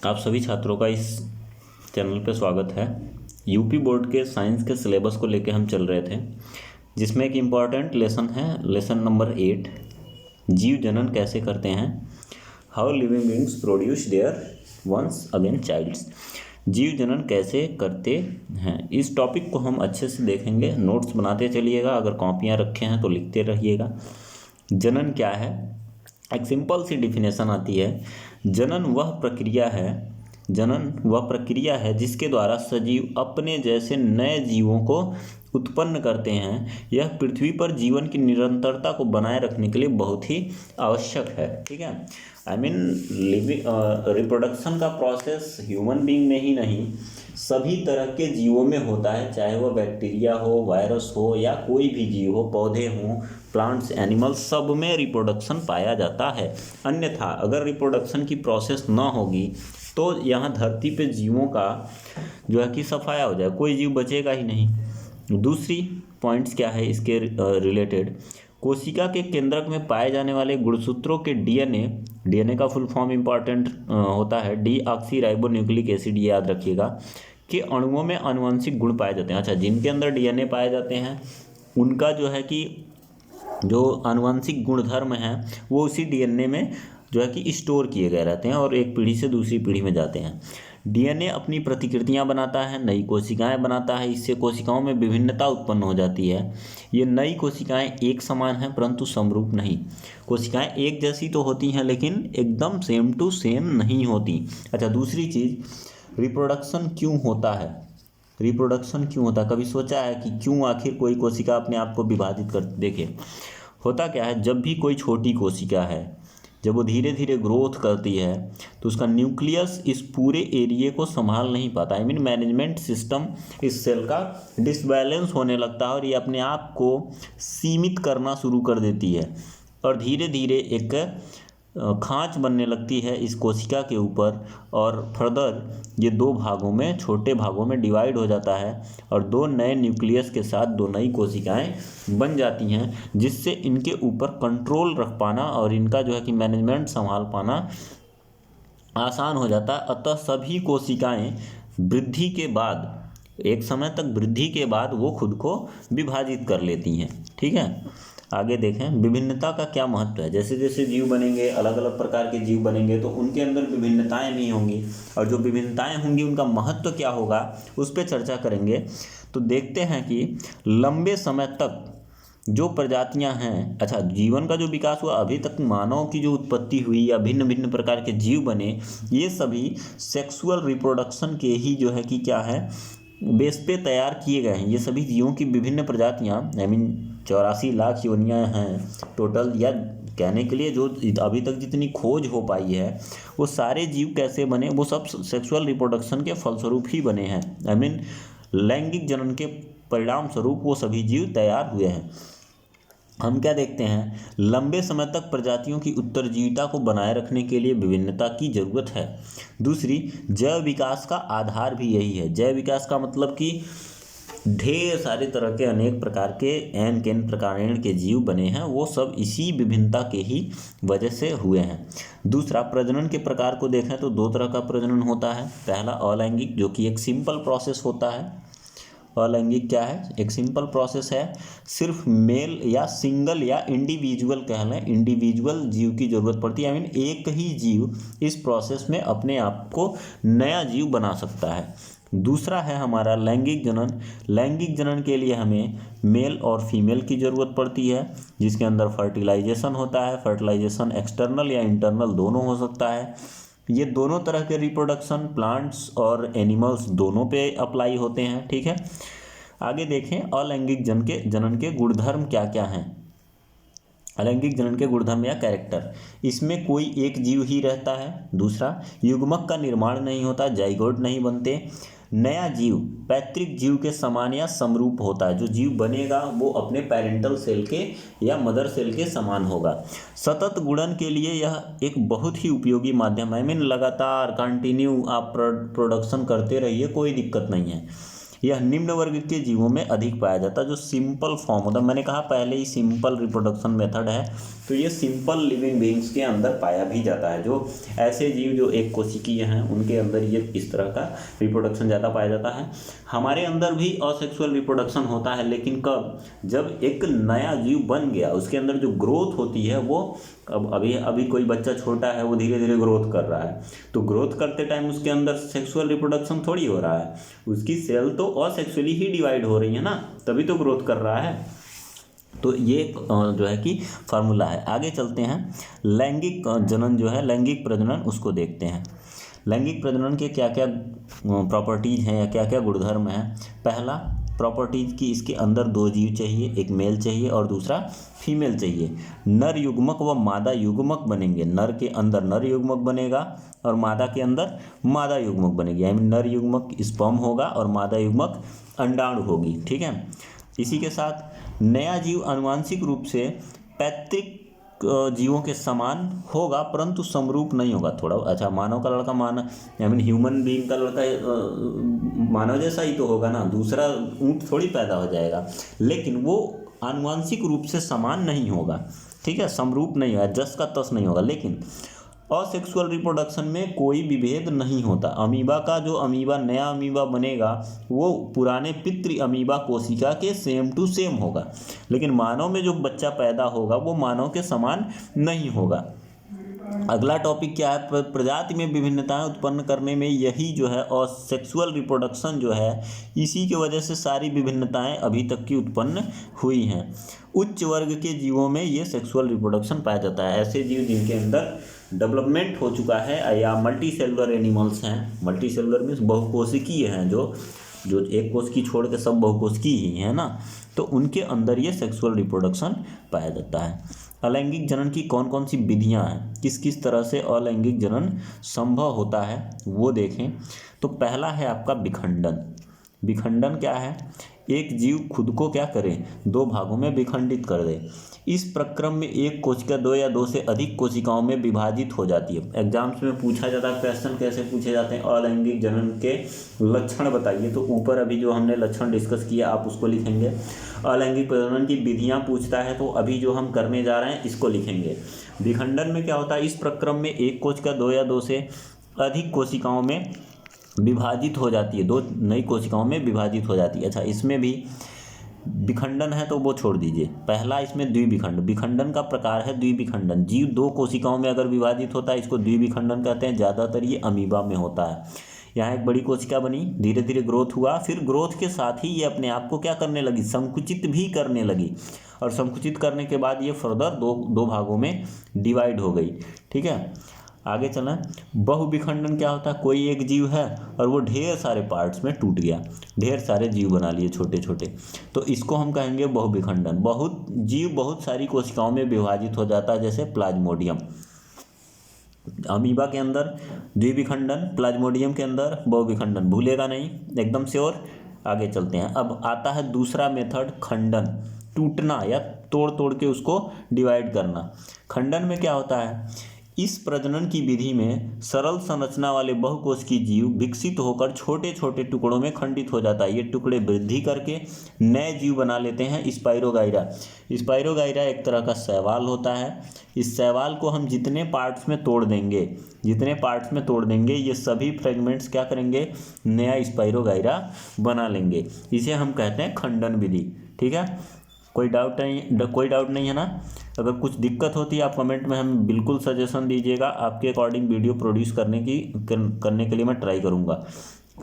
आप सभी छात्रों का इस चैनल पे स्वागत है। यूपी बोर्ड के साइंस के सिलेबस को लेके हम चल रहे थे, जिसमें एक इम्पॉर्टेंट लेसन है, लेसन नंबर 8, जीव जनन कैसे करते हैं, how living beings produce their ones again childs. जीव जनन कैसे करते हैं, इस टॉपिक को हम अच्छे से देखेंगे। नोट्स बनाते चलिएगा, अगर कॉपियाँ रखे हैं तो लिखते रहिएगा। जनन क्या है, एक सिंपल सी डिफिनेशन आती है। जनन वह प्रक्रिया है जिसके द्वारा सजीव अपने जैसे नए जीवों को उत्पन्न करते हैं। यह पृथ्वी पर जीवन की निरंतरता को बनाए रखने के लिए बहुत ही आवश्यक है। ठीक है, आई मीन रिप्रोडक्शन का प्रोसेस ह्यूमन बीइंग में ही नहीं, सभी तरह के जीवों में होता है, चाहे वह बैक्टीरिया हो, वायरस हो या कोई भी जीव हो, पौधे हों, प्लांट्स, एनिमल्स, सब में रिप्रोडक्शन पाया जाता है। अन्यथा अगर रिप्रोडक्शन की प्रोसेस ना होगी तो यहाँ धरती पे जीवों का जो है कि सफाया हो जाए, कोई जीव बचेगा ही नहीं। दूसरी पॉइंट्स क्या है इसके रिलेटेड, कोशिका के केंद्रक में पाए जाने वाले गुणसूत्रों के डीएनए का फुल फॉर्म इंपॉर्टेंट होता है, डीऑक्सीराइबोन्यूक्लिक एसिड, ये याद रखिएगा, कि अणुओं में आनुवंशिक गुण पाए जाते हैं। अच्छा, जिनके अंदर डीएनए पाए जाते हैं उनका जो है कि जो आनुवंशिक गुणधर्म हैं वो उसी डीएनए में जो है कि स्टोर किए गए रहते हैं और एक पीढ़ी से दूसरी पीढ़ी में जाते हैं। डीएनए अपनी प्रतिकृतियां बनाता है, नई कोशिकाएं बनाता है, इससे कोशिकाओं में विभिन्नता उत्पन्न हो जाती है। ये नई कोशिकाएं एक समान हैं परंतु समरूप नहीं। कोशिकाएं एक जैसी तो होती हैं लेकिन एकदम सेम टू सेम नहीं होती। अच्छा, दूसरी चीज़, रिप्रोडक्शन क्यों होता है? कभी सोचा है कि क्यों आखिर कोई कोशिका अपने आप को विभाजित कर? देखिए, होता क्या है, जब भी कोई छोटी कोशिका है, जब वो धीरे धीरे ग्रोथ करती है तो उसका न्यूक्लियस इस पूरे एरिया को संभाल नहीं पाता। आई मीन मैनेजमेंट सिस्टम इस सेल का डिसबैलेंस होने लगता है और ये अपने आप को सीमित करना शुरू कर देती है और धीरे धीरे एक खांच बनने लगती है इस कोशिका के ऊपर और फर्दर ये दो भागों में, छोटे भागों में डिवाइड हो जाता है और दो नए न्यूक्लियस के साथ दो नई कोशिकाएं बन जाती हैं, जिससे इनके ऊपर कंट्रोल रख पाना और इनका जो है कि मैनेजमेंट संभाल पाना आसान हो जाता है। अतः सभी कोशिकाएं वृद्धि के बाद, एक समय तक वृद्धि के बाद वो खुद को विभाजित कर लेती हैं। ठीक है, आगे देखें, विभिन्नता का क्या महत्व है। जैसे जैसे जीव बनेंगे, अलग अलग प्रकार के जीव बनेंगे तो उनके अंदर विभिन्नताएं भी होंगी और जो विभिन्नताएं होंगी उनका महत्व क्या होगा उस पर चर्चा करेंगे। तो देखते हैं कि लंबे समय तक जो प्रजातियां हैं, अच्छा, जीवन का जो विकास हुआ, अभी तक मानव की जो उत्पत्ति हुई या भिन्न भिन्न प्रकार के जीव बने, ये सभी सेक्सुअल रिप्रोडक्शन के ही जो है कि क्या है बेस पे तैयार किए गए हैं। ये सभी जीवों की विभिन्न प्रजातियां, आई मीन 84 लाख योनियां हैं टोटल, या कहने के लिए जो अभी तक जितनी खोज हो पाई है वो सारे जीव कैसे बने, वो सब सेक्सुअल रिप्रोडक्शन के फलस्वरूप ही बने हैं। आई मीन लैंगिक जनन के परिणाम स्वरूप वो सभी जीव तैयार हुए हैं। हम क्या देखते हैं, लंबे समय तक प्रजातियों की उत्तरजीविता को बनाए रखने के लिए विभिन्नता की जरूरत है। दूसरी, जैव विकास का आधार भी यही है। जैव विकास का मतलब कि ढेर सारे तरह के अनेक प्रकार के एन केन प्रकार के जीव बने हैं, वो सब इसी विभिन्नता के ही वजह से हुए हैं। दूसरा, प्रजनन के प्रकार को देखें तो दो तरह का प्रजनन होता है। पहला अलैंगिक, जो कि एक सिंपल प्रोसेस होता है। अलैंगिक क्या है? एक सिंपल प्रोसेस है, सिर्फ मेल या सिंगल या इंडिविजुअल कह लें, इंडिविजुअल जीव की जरूरत पड़ती है। आई मीन एक ही जीव इस प्रोसेस में अपने आप को नया जीव बना सकता है। दूसरा है हमारा लैंगिक जनन। लैंगिक जनन के लिए हमें मेल और फीमेल की ज़रूरत पड़ती है, जिसके अंदर फर्टिलाइजेशन होता है। फर्टिलाइजेशन एक्सटर्नल या इंटरनल दोनों हो सकता है। ये दोनों तरह के रिप्रोडक्शन प्लांट्स और एनिमल्स दोनों पे अप्लाई होते हैं। ठीक है, आगे देखें, अलैंगिक जनन के गुणधर्म क्या क्या हैं। अलैंगिक जनन के गुणधर्म या कैरेक्टर, इसमें कोई एक जीव ही रहता है। दूसरा, युग्मक का निर्माण नहीं होता, जाइगोट नहीं बनते। नया जीव पैतृक जीव के समान या समरूप होता है। जो जीव बनेगा वो अपने पेरेंटल सेल के या मदर सेल के समान होगा। सतत गुणन के लिए यह एक बहुत ही उपयोगी माध्यम है। आई मीन लगातार कंटिन्यू आप प्रोडक्शन करते रहिए, कोई दिक्कत नहीं है। यह निम्न वर्ग के जीवों में अधिक पाया जाता है। जो सिंपल फॉर्म होता है, मैंने कहा पहले ही सिंपल रिप्रोडक्शन मेथड है, तो ये सिंपल लिविंग बीइंग्स के अंदर पाया भी जाता है। जो ऐसे जीव जो एक कोशिकीय हैं उनके अंदर ये इस तरह का रिप्रोडक्शन ज़्यादा पाया जाता है। हमारे अंदर भी असेक्सुअल रिप्रोडक्शन होता है, लेकिन कब? जब एक नया जीव बन गया, उसके अंदर जो ग्रोथ होती है वो अब अभी कोई बच्चा छोटा है, वो धीरे धीरे ग्रोथ कर रहा है, तो ग्रोथ करते टाइम उसके अंदर सेक्सुअल रिप्रोडक्शन थोड़ी हो रहा है, उसकी सेल तो असेक्सुअली ही डिवाइड हो रही है ना, तभी तो ग्रोथ कर रहा है। तो ये जो है कि फार्मूला है। आगे चलते हैं, लैंगिक जनन जो है, लैंगिक प्रजनन, उसको देखते हैं। लैंगिक प्रजनन के क्या क्या प्रॉपर्टीज़ हैं या क्या क्या गुणधर्म हैं। पहला प्रॉपर्टीज़ की, इसके अंदर दो जीव चाहिए, एक मेल चाहिए और दूसरा फीमेल चाहिए। नर युग्मक व मादा युग्मक बनेंगे, नर के अंदर नर युग्मक बनेगा और मादा के अंदर मादा युग्मक बनेगी, यानी नर युग्मक स्पर्म होगा और मादा युग्मक अंडाणु होगी। ठीक है, इसी के साथ नया जीव आनुवांशिक रूप से पैतृक जीवों के समान होगा, परंतु समरूप नहीं होगा। थोड़ा अच्छा, मानव का लड़का आई मीन ह्यूमन बीइंग का लड़का मानव जैसा ही तो होगा ना, दूसरा ऊंट थोड़ी पैदा हो जाएगा, लेकिन वो आनुवांशिक रूप से समान नहीं होगा। ठीक है, समरूप नहीं होगा, जस का तस नहीं होगा। लेकिन असेक्सुअल रिप्रोडक्शन में कोई विभेद नहीं होता। अमीबा का जो अमीबा नया अमीबा बनेगा वो पुराने पितृ अमीबा कोशिका के सेम टू सेम होगा, लेकिन मानव में जो बच्चा पैदा होगा वो मानव के समान नहीं होगा। अगला टॉपिक क्या है? प्रजाति में विभिन्नताएं उत्पन्न करने में यही जो है और सेक्सुअल रिप्रोडक्शन जो है, इसी की वजह से सारी विभिन्नताएं अभी तक की उत्पन्न हुई हैं। उच्च वर्ग के जीवों में ये सेक्सुअल रिप्रोडक्शन पाया जाता है। ऐसे जीव जिनके अंदर डेवलपमेंट हो चुका है या मल्टी सेलुलर एनिमल्स हैं, मल्टी सेलुलर मीन्स बहुकोशिकीय हैं, जो एक कोश की छोड़ के सब बहुकोशिकीय ही है ना, तो उनके अंदर ये सेक्सुअल रिप्रोडक्शन पाया जाता है। अलैंगिक जनन की कौन कौन सी विधियां हैं, किस किस तरह से अलैंगिक जनन संभव होता है वो देखें। तो पहला है आपका विखंडन। विखंडन क्या है? एक जीव खुद को क्या करे, दो भागों में विखंडित कर दे। इस प्रक्रम में एक कोशिका दो या दो से अधिक कोशिकाओं में विभाजित हो जाती है। एग्जाम्स में पूछा जाता है, क्वेश्चन कैसे पूछे जाते हैं, अलैंगिक जनन के लक्षण बताइए। तो ऊपर अभी जो हमने लक्षण डिस्कस किया आप उसको लिखेंगे। अलैंगिक प्रजनन की विधियां पूछता है, तो अभी जो हम करने जा रहे हैं इसको लिखेंगे। विखंडन में क्या होता है? इस प्रक्रम में एक कोशिका दो या दो से अधिक कोशिकाओं में विभाजित हो जाती है, दो नई कोशिकाओं में विभाजित हो जाती है। अच्छा, इसमें भी विखंडन है तो वो छोड़ दीजिए। पहला इसमें द्विविखंड, विखंडन का प्रकार है द्विविखंडन। जीव दो कोशिकाओं में अगर विभाजित होता है इसको द्विविखंडन कहते हैं। ज़्यादातर ये अमीबा में होता है। यहाँ एक बड़ी कोशिका बनी, धीरे धीरे ग्रोथ हुआ, फिर ग्रोथ के साथ ही ये अपने आप को क्या करने लगी, संकुचित भी करने लगी, और संकुचित करने के बाद ये फर्दर दो भागों में डिवाइड हो गई। ठीक है, आगे चलें। बहुविखंडन क्या होता है? कोई एक जीव है और वो ढेर सारे पार्ट्स में टूट गया, ढेर सारे जीव बना लिए छोटे छोटे, तो इसको हम कहेंगे बहुविखंडन। बहुत जीव बहुत सारी कोशिकाओं में विभाजित हो जाता है, जैसे प्लाज्मोडियम। अमीबा के अंदर द्विविखंडन, प्लाज्मोडियम के अंदर बहुविखंडन, भूलेगा नहीं, एकदम श्योर। आगे चलते हैं। अब आता है दूसरा मेथड, खंडन, टूटना या तोड़ तोड़ के उसको डिवाइड करना। खंडन में क्या होता है? इस प्रजनन की विधि में सरल संरचना वाले बहुकोशिकीय जीव विकसित होकर छोटे छोटे टुकड़ों में खंडित हो जाता है। ये टुकड़े वृद्धि करके नए जीव बना लेते हैं, स्पाइरोगाइरा। स्पाइरोगाइरा एक तरह का शैवाल होता है। इस शैवाल को हम जितने पार्ट्स में तोड़ देंगे ये सभी फ्रेगमेंट्स क्या करेंगे, नया स्पाइरोगाइरा बना लेंगे। इसे हम कहते हैं खंडन विधि। ठीक है, कोई डाउट नहीं है ना? अगर कुछ दिक्कत होती है आप कमेंट में हमें बिल्कुल सजेशन दीजिएगा, आपके अकॉर्डिंग वीडियो प्रोड्यूस करने के लिए मैं ट्राई करूँगा।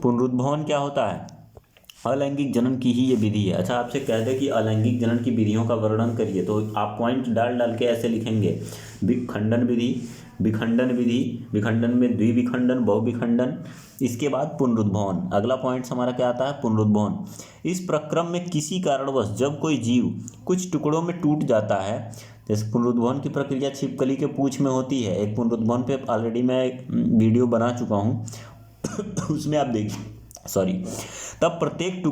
पुनरुद्भवन क्या होता है? अलैंगिक जनन की ही ये विधि है। अच्छा, आपसे कह दे कि अलैंगिक जनन की विधियों का वर्णन करिए, तो आप पॉइंट डाल के ऐसे लिखेंगे, खंडन विधि, विखंडन विधि, विखंडन में द्विविखंडन, बहुविखंडन, इसके बाद पुनरुद्भवन। अगला पॉइंट हमारा क्या आता है? पुनरुद्भवन। इस प्रक्रम में किसी कारणवश जब कोई जीव कुछ टुकड़ों में टूट जाता है, जैसे पुनरुद्भवन की प्रक्रिया छिपकली के पूंछ में होती है। एक पुनरुद्भवन पे ऑलरेडी मैं वीडियो बना चुका हूँ उसमें आप देखिए सॉरी, तब प्रत्येक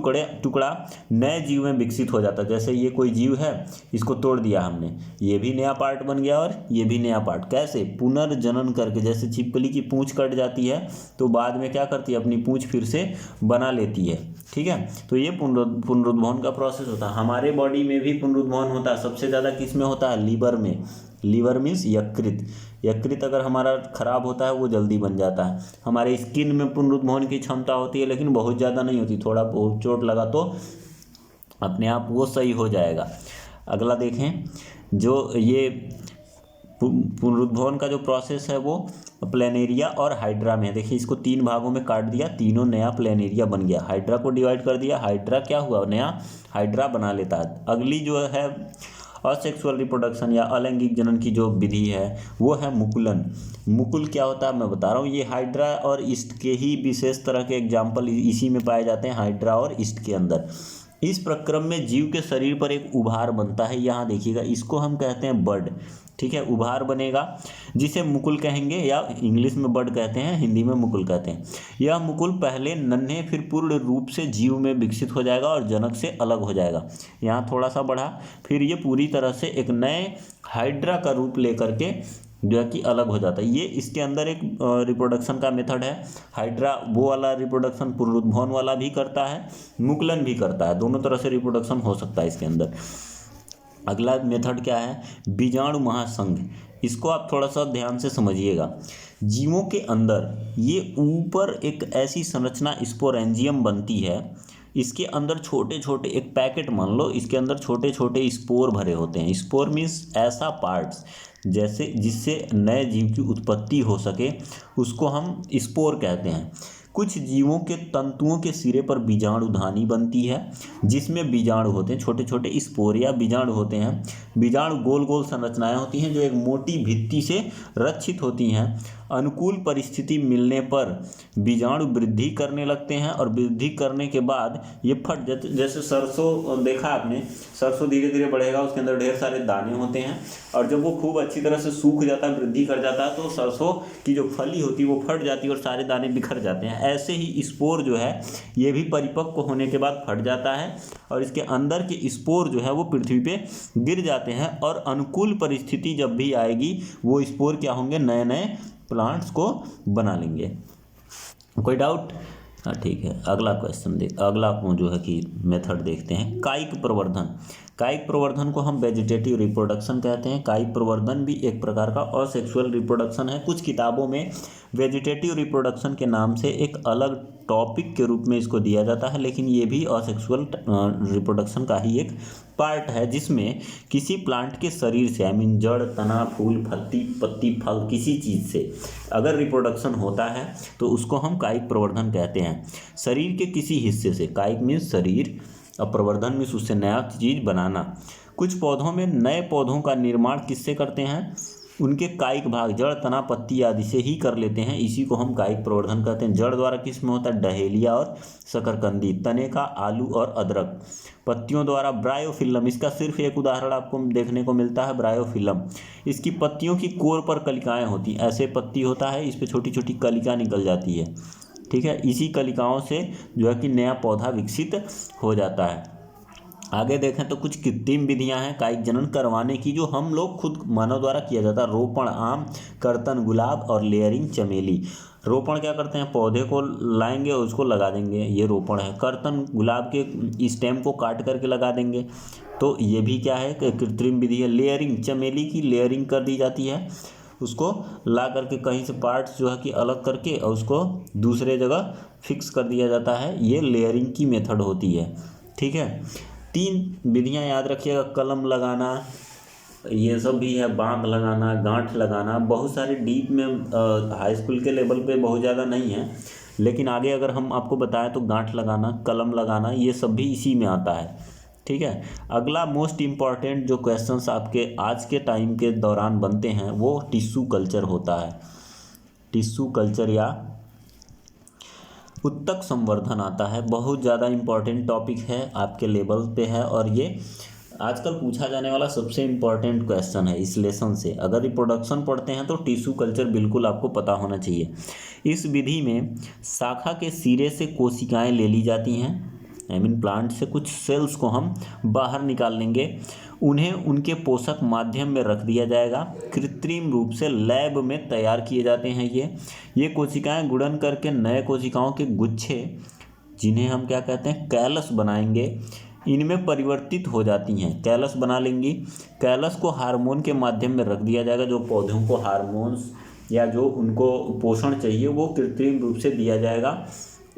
टुकड़ा नए जीव में विकसित हो जाता है। जैसे ये कोई जीव है, इसको तोड़ दिया हमने, ये भी नया पार्ट बन गया और ये भी नया पार्ट। कैसे? पुनर्जनन करके। जैसे छिपकली की पूंछ कट जाती है तो बाद में क्या करती है, अपनी पूंछ फिर से बना लेती है। ठीक है, तो ये पुनरुद्भवन का प्रोसेस होता है। हमारे बॉडी में भी पुनरुद्भवन होता है। सबसे ज़्यादा किस में होता है? लीवर में। लीवर मीन्स यकृत। यकृत अगर हमारा खराब होता है वो जल्दी बन जाता है। हमारे स्किन में पुनरुद्भवन की क्षमता होती है, लेकिन बहुत ज़्यादा नहीं होती। थोड़ा बहुत चोट लगा तो अपने आप वो सही हो जाएगा। अगला देखें, जो ये पुनरुद्भवन का जो प्रोसेस है वो प्लेनेरिया और हाइड्रा में है। देखिए, इसको 3 भागों में काट दिया, तीनों नया प्लेनेरिया बन गया। हाइड्रा को डिवाइड कर दिया, हाइड्रा क्या हुआ? नया हाइड्रा बना लेता है। अगली जो है असेक्सुअल रिप्रोडक्शन या अलैंगिक जनन की जो विधि है वो है मुकुलन। मुकुल क्या होता है मैं बता रहा हूँ। ये हाइड्रा और ईस्ट के ही विशेष तरह के एग्जाम्पल इसी में पाए जाते हैं, हाइड्रा और ईस्ट के अंदर। इस प्रक्रम में जीव के शरीर पर एक उभार बनता है। यहाँ देखिएगा, इसको हम कहते हैं बड। ठीक है, उभार बनेगा जिसे मुकुल कहेंगे, या इंग्लिश में बड कहते हैं, हिंदी में मुकुल कहते हैं। यह मुकुल पहले नन्हे फिर पूर्ण रूप से जीव में विकसित हो जाएगा और जनक से अलग हो जाएगा। यहाँ थोड़ा सा बढ़ा, फिर ये पूरी तरह से एक नए हाइड्रा का रूप लेकर के जो है कि अलग हो जाता है। ये इसके अंदर एक रिप्रोडक्शन का मेथड है। हाइड्रा वो वाला रिप्रोडक्शन पुनरुद्भवन वाला भी करता है, मुकुलन भी करता है, दोनों तरह से रिप्रोडक्शन हो सकता है इसके अंदर। अगला मेथड क्या है? बीजाणु महासंघ। इसको आप थोड़ा सा ध्यान से समझिएगा। जीवों के अंदर ये ऊपर एक ऐसी संरचना स्पोरेंजियम बनती है, इसके अंदर छोटे छोटे एक पैकेट मान लो, इसके अंदर छोटे छोटे स्पोर भरे होते हैं। स्पोर मीन्स ऐसा पार्ट्स जैसे जिससे नए जीव की उत्पत्ति हो सके, उसको हम स्पोर कहते हैं। कुछ जीवों के तंतुओं के सिरे पर बीजाणुधानी बनती है, जिसमें बीजाणु होते हैं, छोटे छोटे स्पोर या बीजाणु होते हैं। बीजाणु गोल गोल संरचनाएं होती हैं जो एक मोटी भित्ति से रक्षित होती हैं। अनुकूल परिस्थिति मिलने पर बीजाणु वृद्धि करने लगते हैं और वृद्धि करने के बाद ये फट जाते। जैसे सरसों देखा आपने, सरसों धीरे धीरे बढ़ेगा, उसके अंदर ढेर सारे दाने होते हैं, और जब वो खूब अच्छी तरह से सूख जाता है, वृद्धि कर जाता है, तो सरसों की जो फली होती है वो फट जाती है और सारे दाने बिखर जाते हैं। ऐसे ही स्पोर जो है ये भी परिपक्व होने के बाद फट जाता है और इसके अंदर के स्पोर जो है वो पृथ्वी पे गिर जाते हैं, और अनुकूल परिस्थिति जब भी आएगी वो स्पोर क्या होंगे? नए नए प्लांट्स को बना लेंगे। कोई डाउट? हाँ, ठीक है। अगला क्वेश्चन अगला जो है कि मेथड देखते हैं, कायिक प्रवर्धन। कायिक प्रवर्धन को हम वेजिटेटिव रिप्रोडक्शन कहते हैं। कायिक प्रवर्धन भी एक प्रकार का असेक्सुअल रिप्रोडक्शन है। कुछ किताबों में वेजिटेटिव रिप्रोडक्शन के नाम से एक अलग टॉपिक के रूप में इसको दिया जाता है, लेकिन ये भी असेक्सुअल रिप्रोडक्शन का ही एक पार्ट है, जिसमें किसी प्लांट के शरीर से, आई मीन जड़, तना, फूल, पत्ती, फल, किसी चीज़ से अगर रिप्रोडक्शन होता है तो उसको हम कायिक प्रवर्धन कहते हैं। शरीर के किसी हिस्से से, कायिक मीन्स शरीर, और प्रवर्धन में उससे नया चीज़ बनाना। कुछ पौधों में नए पौधों का निर्माण किससे करते हैं? उनके कायिक भाग, जड़, तना, पत्ती आदि से ही कर लेते हैं। इसी को हम कायिक प्रवर्धन कहते हैं। जड़ द्वारा किस में होता है? डहेलिया और शकरकंदी। तने का आलू और अदरक। पत्तियों द्वारा ब्रायोफिल्म। इसका सिर्फ एक उदाहरण आपको देखने को मिलता है, ब्रायोफिल्म। इसकी पत्तियों की कोर पर कलिकाएँ होती हैं। ऐसे पत्ती होता है, इस पर छोटी छोटी कलिका निकल जाती है। ठीक है, इसी कलिकाओं से जो है कि नया पौधा विकसित हो जाता है। आगे देखें तो कुछ कृत्रिम विधियां हैं कायिक जनन करवाने की, जो हम लोग खुद मानव द्वारा किया जाता है। रोपण आम, कर्तन गुलाब और लेयरिंग चमेली। रोपण क्या करते हैं? पौधे को लाएंगे और उसको लगा देंगे, ये रोपण है। कर्तन गुलाब के स्टेम को काट करके लगा देंगे, तो ये भी क्या है? कृत्रिम विधि है। लेयरिंग, चमेली की लेयरिंग कर दी जाती है, उसको ला करके कहीं से पार्ट्स जो है कि अलग करके और उसको दूसरे जगह फिक्स कर दिया जाता है। ये लेयरिंग की मेथड होती है। ठीक है, 3 विधियां याद रखिएगा। कलम लगाना, ये सब भी है, बांध लगाना, गांठ लगाना। बहुत सारे डीप में हाई स्कूल के लेवल पे बहुत ज़्यादा नहीं है, लेकिन आगे अगर हम आपको बताएं तो गांठ लगाना, कलम लगाना, ये सब भी इसी में आता है। ठीक है, अगला मोस्ट इम्पॉर्टेंट जो क्वेश्चंस आपके आज के टाइम के दौरान बनते हैं वो टिश्यू कल्चर होता है। टिश्यू कल्चर या उत्तक संवर्धन आता है। बहुत ज़्यादा इम्पॉर्टेंट टॉपिक है, आपके लेवल पे है, और ये आजकल पूछा जाने वाला सबसे इम्पोर्टेंट क्वेश्चन है इस लेसन से। अगर रिप्रोडक्शन पढ़ते हैं तो टिश्यू कल्चर बिल्कुल आपको पता होना चाहिए। इस विधि में शाखा के सिरे से कोशिकाएं ले ली जाती हैं, प्लांट से कुछ सेल्स को हम बाहर निकाल लेंगे, उन्हें उनके पोषक माध्यम में रख दिया जाएगा। कृत्रिम रूप से लैब में तैयार किए जाते हैं ये कोशिकाएं गुणन करके नए कोशिकाओं के गुच्छे, जिन्हें हम क्या कहते हैं, कैलस बनाएंगे, इनमें परिवर्तित हो जाती हैं। कैलस बना लेंगी। कैलस को हार्मोन के माध्यम में रख दिया जाएगा। जो पौधों को हार्मोन्स या जो उनको पोषण चाहिए वो कृत्रिम रूप से दिया जाएगा।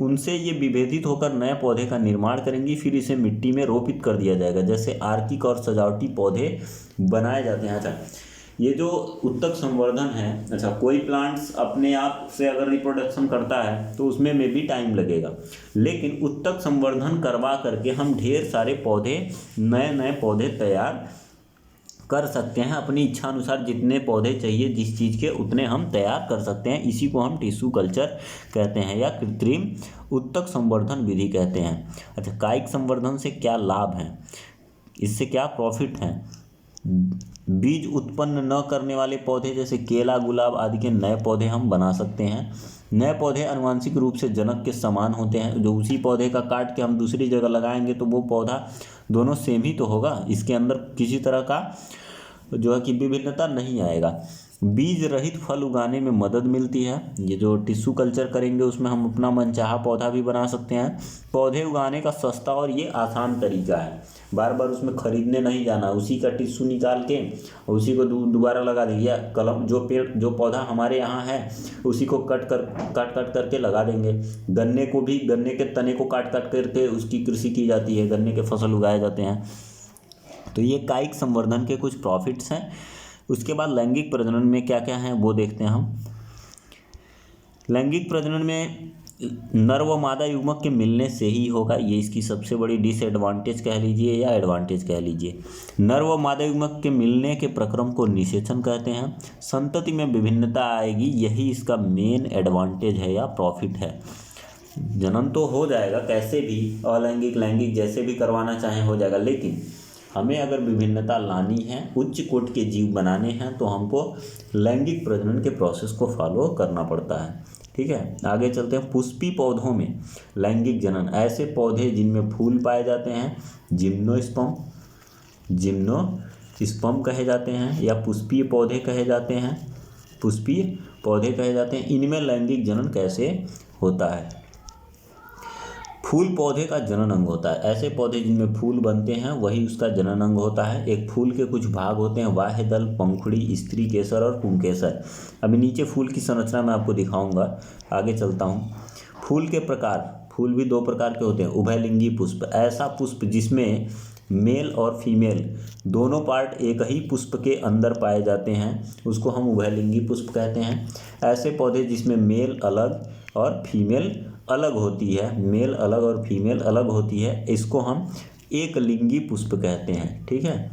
उनसे ये विभेदित होकर नए पौधे का निर्माण करेंगी। फिर इसे मिट्टी में रोपित कर दिया जाएगा, जैसे आर्किक और सजावटी पौधे बनाए जाते हैं। अच्छा, ये जो उत्तक संवर्धन है, अच्छा कोई प्लांट्स अपने आप से अगर रिप्रोडक्शन करता है तो उसमें में भी टाइम लगेगा, लेकिन उत्तक संवर्धन करवा करके हम ढेर सारे पौधे, नए नए पौधे तैयार कर सकते हैं। अपनी इच्छा अनुसार जितने पौधे चाहिए जिस चीज़ के, उतने हम तैयार कर सकते हैं। इसी को हम टिश्यू कल्चर कहते हैं या कृत्रिम उत्तक संवर्धन विधि कहते हैं। अच्छा, कायिक संवर्धन से क्या लाभ हैं, इससे क्या प्रॉफिट हैं? बीज उत्पन्न न करने वाले पौधे जैसे केला, गुलाब आदि के नए पौधे हम बना सकते हैं। नए पौधे आनुवंशिक रूप से जनक के समान होते हैं। जो उसी पौधे का काट के हम दूसरी जगह लगाएंगे तो वो पौधा दोनों सेम ही तो होगा, इसके अंदर किसी तरह का जो है कि विभिन्नता नहीं आएगा। बीज रहित फल उगाने में मदद मिलती है। ये जो टिश्यू कल्चर करेंगे उसमें हम अपना मनचाहा पौधा भी बना सकते हैं। पौधे उगाने का सस्ता और ये आसान तरीका है। बार बार उसमें खरीदने नहीं जाना, उसी का टिश्यू निकाल के उसी को दोबारा लगा दिया। कलम जो पौधा हमारे यहाँ है उसी को काट करके लगा देंगे। गन्ने को भी, गन्ने के तने को काट करके उसकी कृषि की जाती है, गन्ने के फसल उगाए जाते हैं। तो ये कायिक संवर्धन के कुछ प्रॉफिट्स हैं। उसके बाद लैंगिक प्रजनन में क्या क्या है वो देखते हैं हम। लैंगिक प्रजनन में नर व मादा युग्मक के मिलने से ही होगा, ये इसकी सबसे बड़ी डिसएडवांटेज कह लीजिए या एडवांटेज कह लीजिए। नर व मादा युग्मक के मिलने के प्रक्रम को निषेचन कहते हैं। संतति में विभिन्नता आएगी, यही इसका मेन एडवांटेज है या प्रॉफिट है। जनन तो हो जाएगा कैसे भी, अलैंगिक लैंगिक जैसे भी करवाना चाहें हो जाएगा, लेकिन हमें अगर विभिन्नता लानी है, उच्च कोटि के जीव बनाने हैं, तो हमको लैंगिक प्रजनन के प्रोसेस को फॉलो करना पड़ता है। ठीक है, आगे चलते हैं। पुष्पी पौधों में लैंगिक जनन, ऐसे पौधे जिनमें फूल पाए जाते हैं जिम्नोस्पर्म कहे जाते हैं या पुष्पीय पौधे कहे जाते हैं। इनमें लैंगिक जनन कैसे होता है? फूल पौधे का जनन अंग होता है। ऐसे पौधे जिनमें फूल बनते हैं वही उसका जनन अंग होता है। एक फूल के कुछ भाग होते हैं, बाह्य दल, पंखुड़ी, स्त्री केसर और पुंकेसर। अभी नीचे फूल की संरचना मैं आपको दिखाऊंगा, आगे चलता हूँ। फूल के प्रकार, फूल भी दो प्रकार के होते हैं। उभयलिंगी पुष्प, ऐसा पुष्प जिसमें मेल और फीमेल दोनों पार्ट एक ही पुष्प के अंदर पाए जाते हैं, उसको हम उभयलिंगी पुष्प कहते हैं। ऐसे पौधे जिसमें मेल अलग और फीमेल अलग होती है, मेल अलग और फीमेल अलग होती है, इसको हम एक लिंगी पुष्प कहते हैं। ठीक है,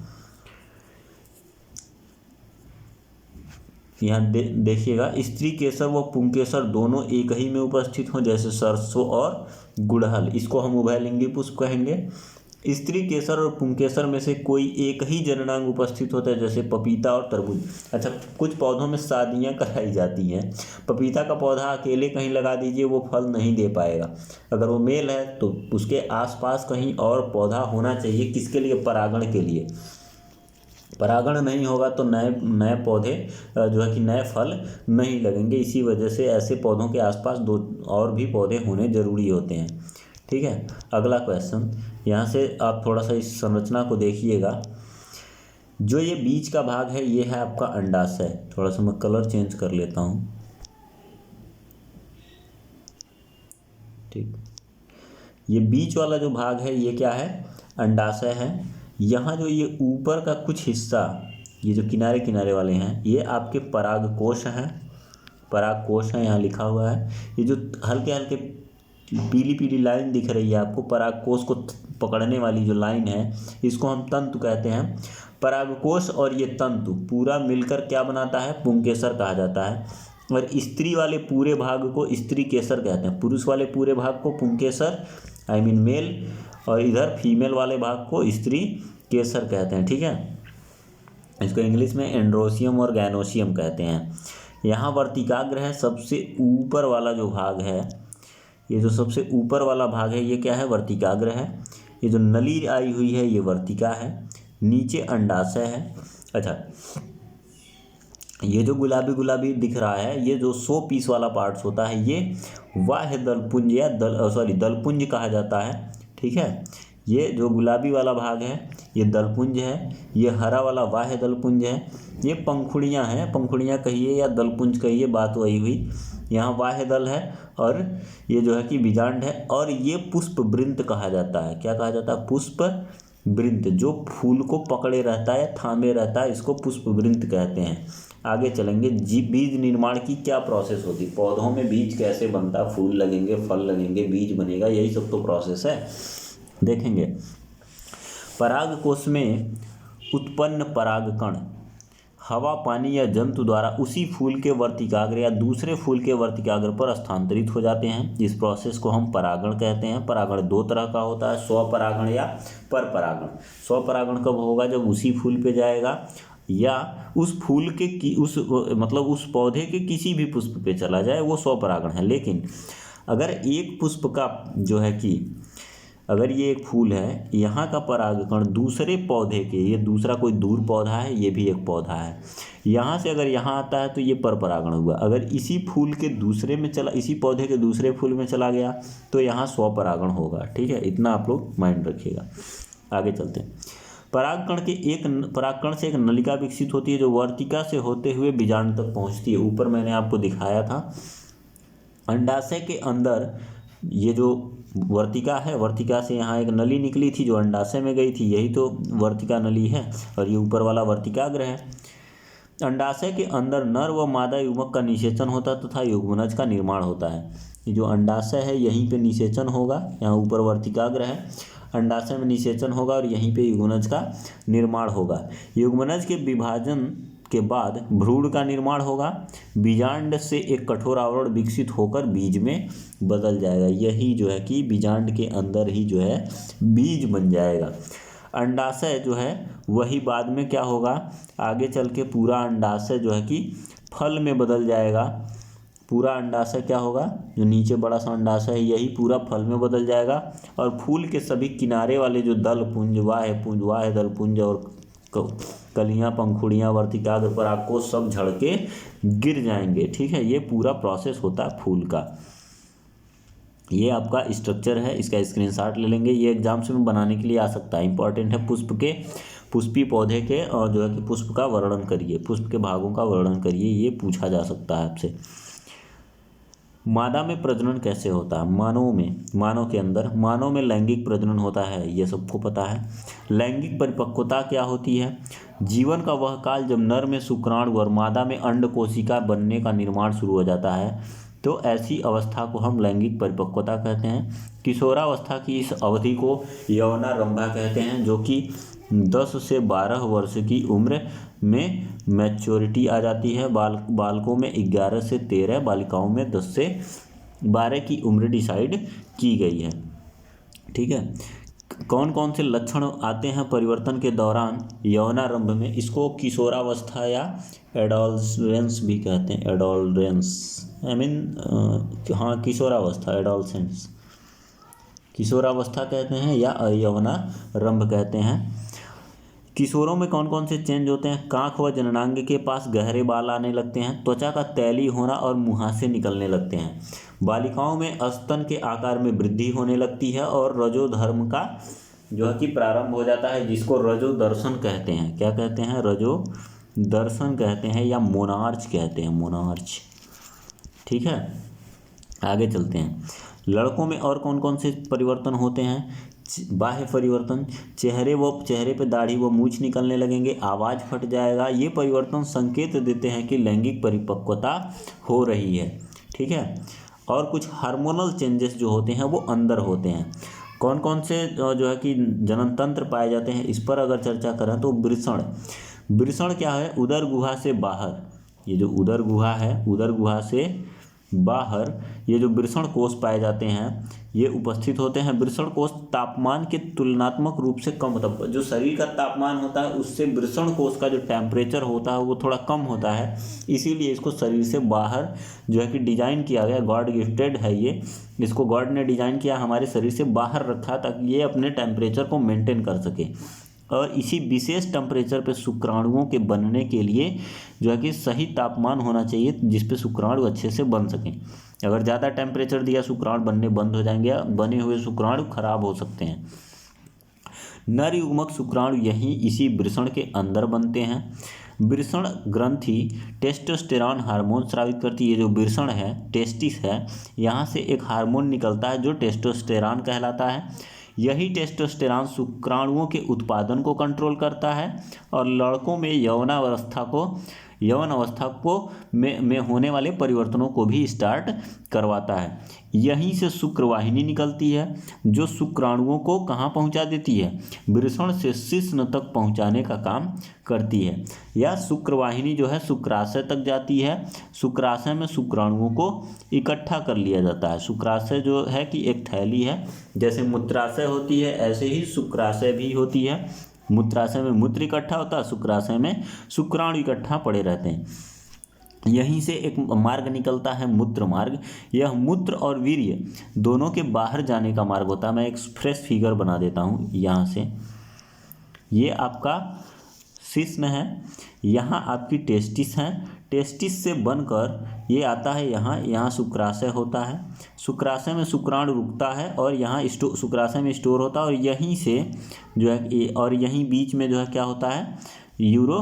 यहाँ देखिएगा, स्त्री केसर व पुंकेसर दोनों एक ही में उपस्थित हों, जैसे सरसों और गुड़हल, इसको हम उभयलिंगी पुष्प कहेंगे। स्त्री केसर और पुंकेसर में से कोई एक ही जननांग उपस्थित होता है, जैसे पपीता और तरबूज। अच्छा, कुछ पौधों में शादियां कराई जाती हैं। पपीता का पौधा अकेले कहीं लगा दीजिए, वो फल नहीं दे पाएगा। अगर वो मेल है तो उसके आसपास कहीं और पौधा होना चाहिए, किसके लिए? परागण के लिए। परागण नहीं होगा तो नए पौधे जो है कि नए फल नहीं लगेंगे। इसी वजह से ऐसे पौधों के आसपास दो और भी पौधे होने ज़रूरी होते हैं। ठीक है, अगला क्वेश्चन, यहाँ से आप थोड़ा सा इस संरचना को देखिएगा। जो ये बीच का भाग है ये है आपका अंडाशय। थोड़ा सा मैं कलर चेंज कर लेता हूँ। ठीक, ये बीच वाला जो भाग है ये क्या है? अंडाशय है। यहाँ जो ये ऊपर का कुछ हिस्सा, ये जो किनारे किनारे वाले हैं, ये आपके परागकोश हैं। परागकोश है, यहाँ लिखा हुआ है। ये जो हल्के हल्के पीली पीली लाइन दिख रही है आपको, परागकोश को पकड़ने वाली जो लाइन है, इसको हम तंतु कहते हैं। परागकोश और ये तंतु पूरा मिलकर क्या बनाता है? पुंकेसर कहा जाता है। और स्त्री वाले पूरे भाग को स्त्री केसर कहते हैं, पुरुष वाले पूरे भाग को पुंकेसर मेल, और इधर फीमेल वाले भाग को स्त्री केसर कहते हैं, ठीक है। इसको इंग्लिश में एंड्रोसियम और गैनोसियम कहते हैं। यहाँ वर्तिकाग्र है, सबसे ऊपर वाला जो भाग है, ये जो सबसे ऊपर वाला भाग है ये क्या है, वर्तिकाग्र है। ये जो नली आई हुई है ये वर्तिका है, नीचे अंडाशय है। अच्छा, ये जो गुलाबी गुलाबी दिख रहा है, ये जो 100 पीस वाला पार्ट्स होता है ये बाह्य दलपुंज या दलपुंज कहा जाता है, ठीक है। ये जो गुलाबी वाला भाग है ये दलपुंज है, ये हरा वाला बाह्य दलपुंज है। ये पंखुड़ियाँ हैं, पंखुड़ियाँ कहिए या दलपुंज कहिए, बात वही हुई। यहाँ बाह्य दल है और ये जो है कि बीजांड है। और ये पुष्प वृंत कहा जाता है। क्या कहा जाता है, पुष्प वृंत। जो फूल को पकड़े रहता है, थामे रहता है, इसको पुष्प वृंत कहते हैं। आगे चलेंगे, बीज निर्माण की क्या प्रोसेस होती है, पौधों में बीज कैसे बनता है, फूल लगेंगे, फल लगेंगे, बीज बनेगा, यही सब तो प्रोसेस है, देखेंगे। परागकोश में उत्पन्न परागकण हवा, पानी या जंतु द्वारा उसी फूल के वर्तिकाग्र या दूसरे फूल के वर्तिकाग्र पर स्थानांतरित हो जाते हैं। इस प्रोसेस को हम परागण कहते हैं। परागण दो तरह का होता है, स्वपरागण या परपरागण। स्वपरागण कब होगा, जब उसी फूल पे जाएगा या उस फूल के उस पौधे के किसी भी पुष्प पे चला जाए, वो स्वपरागण है। लेकिन अगर एक पुष्प का जो है कि अगर ये एक फूल है, यहाँ का परागकण दूसरे पौधे के, ये दूसरा कोई दूर पौधा है, ये भी एक पौधा है, यहाँ से अगर यहाँ आता है तो ये परपरागण हुआ। अगर इसी फूल के दूसरे में चला, इसी पौधे के दूसरे फूल में चला गया तो यहाँ स्वपरागण होगा, ठीक है। इतना आप लोग माइंड रखिएगा। आगे चलते हैं। परागकण से एक नलिका विकसित होती है जो वर्तिका से होते हुए बीजांड तक पहुँचती है। ऊपर मैंने आपको दिखाया था। अंडाशय के अंदर ये जो वर्तिका है, वर्तिका से यहाँ एक नली निकली थी जो अंडाशय में गई थी, यही तो वर्तिका नली है। और ये ऊपर वाला वर्तिकाग्र है। अंडाशय के अंदर नर व मादा युग्मक का निषेचन होता है तथा युग्मनज का निर्माण होता है। ये जो अंडाशय है यहीं पे निषेचन होगा, यहाँ ऊपर वर्तिकाग्र है, अंडाशय में निषेचन होगा और यहीं पे युग्मनज का निर्माण होगा। युग्मनज के विभाजन के बाद भ्रूण का निर्माण होगा। बीजांड से एक कठोर आवरण विकसित होकर बीज में बदल जाएगा। यही जो है कि बीजांड के अंदर ही जो है बीज बन जाएगा। अंडाशय जो है वही बाद में क्या होगा, आगे चल के पूरा अंडाशय जो है कि फल में बदल जाएगा। पूरा अंडाशय क्या होगा, जो नीचे बड़ा सा अंडाशय है यही पूरा फल में बदल जाएगा। और फूल के सभी किनारे वाले जो दल पुंज, वाह्य दल पुंज और कलियां, पंखुड़ियां, वर्तिकाग्र, परागकोश सब झड़ के गिर जाएंगे, ठीक है। ये पूरा प्रोसेस होता है फूल का। ये आपका स्ट्रक्चर है, इसका स्क्रीनशॉट ले लेंगे। ये एग्जाम्स में बनाने के लिए आ सकता है, इंपॉर्टेंट है। पुष्पी पौधे के और जो है कि पुष्प का वर्णन करिए, पुष्प के भागों का वर्णन करिए, ये पूछा जा सकता है आपसे। मादा में प्रजनन कैसे होता है, मानव में लैंगिक प्रजनन होता है, ये सबको पता है। लैंगिक परिपक्वता क्या होती है, जीवन का वह काल जब नर में शुक्राणु और मादा में अंड कोशिका बनने का निर्माण शुरू हो जाता है, तो ऐसी अवस्था को हम लैंगिक परिपक्वता कहते हैं। किशोरावस्था की इस अवधि को यौनारंभा कहते हैं, जो कि 10 से 12 वर्ष की उम्र में मैच्योरिटी आ जाती है। बालकों में 11 से 13, बालिकाओं में 10 से 12 की उम्र डिसाइड की गई है, ठीक है। कौन कौन से लक्षण आते हैं परिवर्तन के दौरान यौनारंभ में, इसको किशोरावस्था या एडोलसेंस भी कहते हैं। एडोलसेंस किशोरावस्था, एडोलसेंस किशोरावस्था कहते हैं या यौनारंभ कहते हैं। किशोरों में कौन कौन से चेंज होते हैं, कांख व जननांग के पास गहरे बाल आने लगते हैं, त्वचा का तैली होना और मुहासे निकलने लगते हैं। बालिकाओं में स्तन के आकार में वृद्धि होने लगती है और रजोधर्म का जो है कि प्रारंभ हो जाता है, जिसको रजो दर्शन कहते हैं। क्या कहते हैं, रजो दर्शन कहते हैं या मोनार्च कहते हैं, मोनार्च, ठीक है। आगे चलते हैं। लड़कों में और कौन कौन से परिवर्तन होते हैं, बाह्य परिवर्तन, चेहरे पे दाढ़ी व मूछ निकलने लगेंगे, आवाज़ फट जाएगा। ये परिवर्तन संकेत देते हैं कि लैंगिक परिपक्वता हो रही है, ठीक है। और कुछ हार्मोनल चेंजेस जो होते हैं वो अंदर होते हैं। कौन कौन से जो है कि जनन तंत्र पाए जाते हैं, इस पर अगर चर्चा करें तो वृषण क्या है, उदर गुहा से बाहर, ये जो उदर गुहा है, उदर गुहा से बाहर ये जो वृषण कोष पाए जाते हैं ये उपस्थित होते हैं। वृषण कोष तापमान के तुलनात्मक रूप से कम होता है, जो शरीर का तापमान होता है उससे वृषण कोष का जो टेम्परेचर होता है वो थोड़ा कम होता है, इसीलिए इसको शरीर से बाहर जो है कि डिजाइन किया गया। गॉड गिफ्टेड है ये, इसको गॉड ने डिजाइन किया, हमारे शरीर से बाहर रखा ताकि ये अपने टेम्परेचर को मेंटेन कर सके। और इसी विशेष टेम्परेचर पे शुक्राणुओं के बनने के लिए जो है कि सही तापमान होना चाहिए जिस पे शुक्राणु अच्छे से बन सकें। अगर ज़्यादा टेम्परेचर दिया शुक्राणु बनने बंद हो जाएंगे, बने हुए शुक्राणु खराब हो सकते हैं। नर युग्मक शुक्राणु यहीं इसी वृषण के अंदर बनते हैं। वृषण ग्रंथि टेस्टोस्टेरॉन हार्मोन स्रावित करती है। जो वृषण है, टेस्टिस है, यहाँ से एक हार्मोन निकलता है जो टेस्टोस्टेरॉन कहलाता है। यही टेस्टोस्टेरॉन शुक्राणुओं के उत्पादन को कंट्रोल करता है और लड़कों में यौन अवस्था को में होने वाले परिवर्तनों को भी स्टार्ट करवाता है। यहीं से शुक्रवाहिनी निकलती है जो शुक्राणुओं को कहाँ पहुँचा देती है, वृषण से शिश्न तक पहुँचाने का काम करती है। या शुक्रवाहिनी जो है शुक्राशय तक जाती है। शुक्राशय में शुक्राणुओं को इकट्ठा कर लिया जाता है। शुक्राशय जो है कि एक थैली है, जैसे मूत्राशय होती है ऐसे ही शुक्राशय भी होती है। मूत्राशय में मूत्र इकट्ठा होता है, शुक्राशय में शुक्राणु इकट्ठा पड़े रहते हैं। यहीं से एक मार्ग निकलता है मूत्र मार्ग। यह मूत्र और वीर्य दोनों के बाहर जाने का मार्ग होता है। मैं एक फ्रेश फिगर बना देता हूँ यहाँ से। ये आपका शिश्न है, यहाँ आपकी टेस्टिस है। टेस्टिस से बनकर ये आता है यहाँ शुक्राशय होता है। शुक्राशय में शुक्राणु रुकता है और यहाँ शुक्राशय में स्टोर होता है और यहीं से जो है और यहीं बीच में जो है क्या होता है, यूरो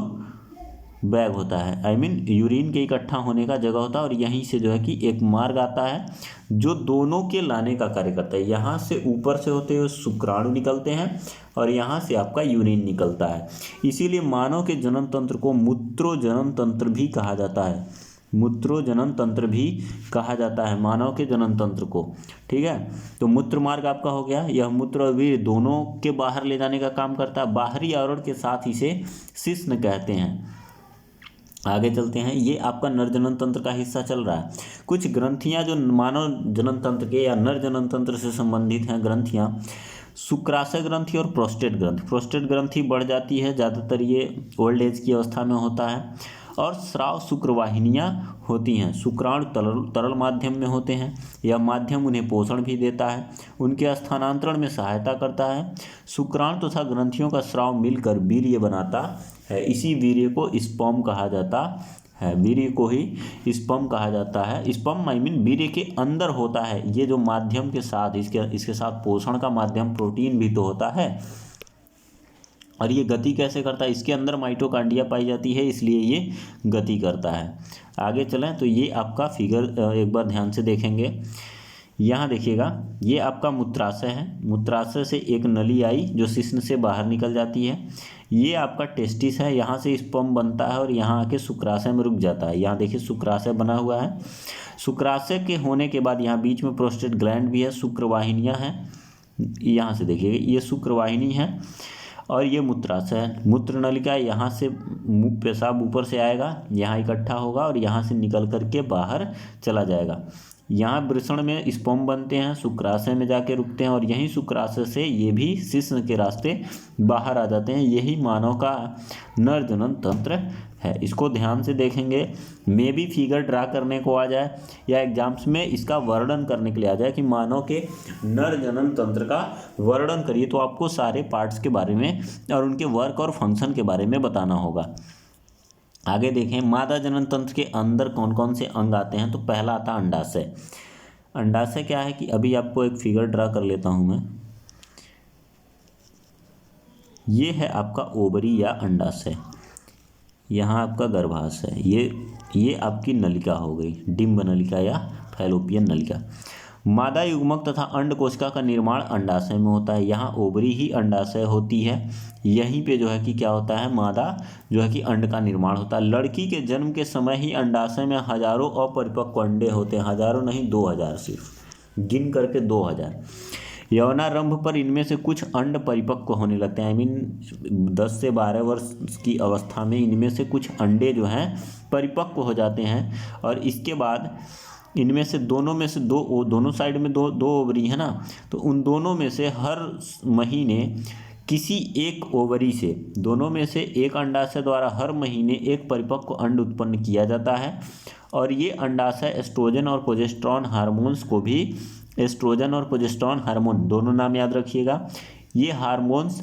बैग होता है, यूरिन के इकट्ठा होने का जगह होता है। और यहीं से जो है कि एक मार्ग आता है जो दोनों के लाने का कार्य करता है। यहाँ से ऊपर से होते हुए शुक्राणु निकलते हैं और यहाँ से आपका यूरिन निकलता है। इसीलिए मानव के जनन तंत्र को मूत्रोजनन तंत्र भी कहा जाता है। मूत्रोजनन तंत्र भी कहा जाता है मानव के जनन तंत्र को। ठीक है, तो मूत्र मार्ग आपका हो गया। यह मूत्र और वीर्य दोनों के बाहर ले जाने का काम करता है। बाहरी आवरण के साथ इसे शिश्न कहते हैं। आगे चलते हैं। ये आपका नर जनन तंत्र का हिस्सा चल रहा है। कुछ ग्रंथियां जो मानव जनन तंत्र के या नर जनन तंत्र से संबंधित हैं ग्रंथियां, शुक्राशय ग्रंथि और प्रोस्टेट ग्रंथि। प्रोस्टेट ग्रंथि बढ़ जाती है, ज़्यादातर ये ओल्ड एज की अवस्था में होता है। और स्राव शुक्रवाहिनियाँ होती हैं। शुक्राणु तरल माध्यम में होते हैं। यह माध्यम उन्हें पोषण भी देता है, उनके स्थानांतरण में सहायता करता है। शुक्राणु तथा ग्रंथियों का स्राव मिलकर वीर्य बनाता है। इसी वीर्य को स्पर्म कहा जाता है। वीर्य को ही स्पर्म कहा जाता है। स्पर्म वीर्य के अंदर होता है। ये जो माध्यम के साथ इसके साथ पोषण का माध्यम प्रोटीन भी तो होता है। और ये गति कैसे करता है, इसके अंदर माइटोकांड्रिया पाई जाती है, इसलिए ये गति करता है। आगे चलें तो ये आपका फिगर एक बार ध्यान से देखेंगे। यहाँ देखिएगा, ये आपका मूत्राशय है। मूत्राशय से एक नली आई जो शिश्न से बाहर निकल जाती है। ये आपका टेस्टिस है, यहाँ से स्पर्म बनता है और यहाँ आके शुक्राशय में रुक जाता है। यहाँ देखिए शुक्राशय बना हुआ है। शुक्राशय के होने के बाद यहाँ बीच में प्रोस्टेट ग्लैंड भी है, शुक्रवाहिनियाँ हैं। यहाँ से देखिएगा, ये शुक्रवाहिनी है और ये मूत्राशय है। मूत्र नलिका, यहाँ से पेशाब ऊपर से आएगा, यहाँ इकट्ठा होगा और यहाँ से निकल करके बाहर चला जाएगा। यहाँ वृषण में स्पर्म बनते हैं, शुक्राशय में जाके रुकते हैं और यहीं शुक्राशय से ये भी शिश्न के रास्ते बाहर आ जाते हैं। यही मानव का नर जनन तंत्र है। इसको ध्यान से देखेंगे। मे भी फिगर ड्रा करने को आ जाए या एग्जाम्स में इसका वर्णन करने के लिए आ जाए कि मानव के नर जनन तंत्र का वर्णन करिए, तो आपको सारे पार्ट्स के बारे में और उनके वर्क और फंक्शन के बारे में बताना होगा। आगे देखें, मादा जनन तंत्र के अंदर कौन कौन से अंग आते हैं। तो पहला आता है अंडाशय। अंडाशय क्या है कि अभी आपको एक फिगर ड्रा कर लेता हूं मैं। ये है आपका ओवरी या अंडाशय, यहाँ आपका गर्भाशय, ये आपकी नलिका हो गई, डिंब नलिका या फैलोपियन नलिका। मादा युग्मक तथा अंड कोशिका का निर्माण अंडाशय में होता है। यहाँ ओवरी ही अंडाशय होती है। यहीं पे जो है कि क्या होता है, मादा जो है कि अंड का निर्माण होता है। लड़की के जन्म के समय ही अंडाशय में हजारों अपरिपक्व अंडे होते हैं। हजारों नहीं, 2000, सिर्फ गिन करके 2000। यौनारंभ पर इनमें से कुछ अंड परिपक्व होने लगते हैं। 10 से 12 वर्ष की अवस्था में इनमें से कुछ अंडे जो हैं परिपक्व हो जाते हैं और इसके बाद इनमें से दोनों में से दोनों साइड में दो ओवरी है ना, तो उन दोनों में से हर महीने किसी एक ओवरी से, दोनों में से एक अंडाशय द्वारा हर महीने एक परिपक्व अंड उत्पन्न किया जाता है। और ये अंडाशय एस्ट्रोजन और प्रोजेस्टेरॉन हार्मोन्स को भी, एस्ट्रोजन और प्रोजेस्टेरॉन हार्मोन दोनों नाम याद रखिएगा, ये हार्मोन्स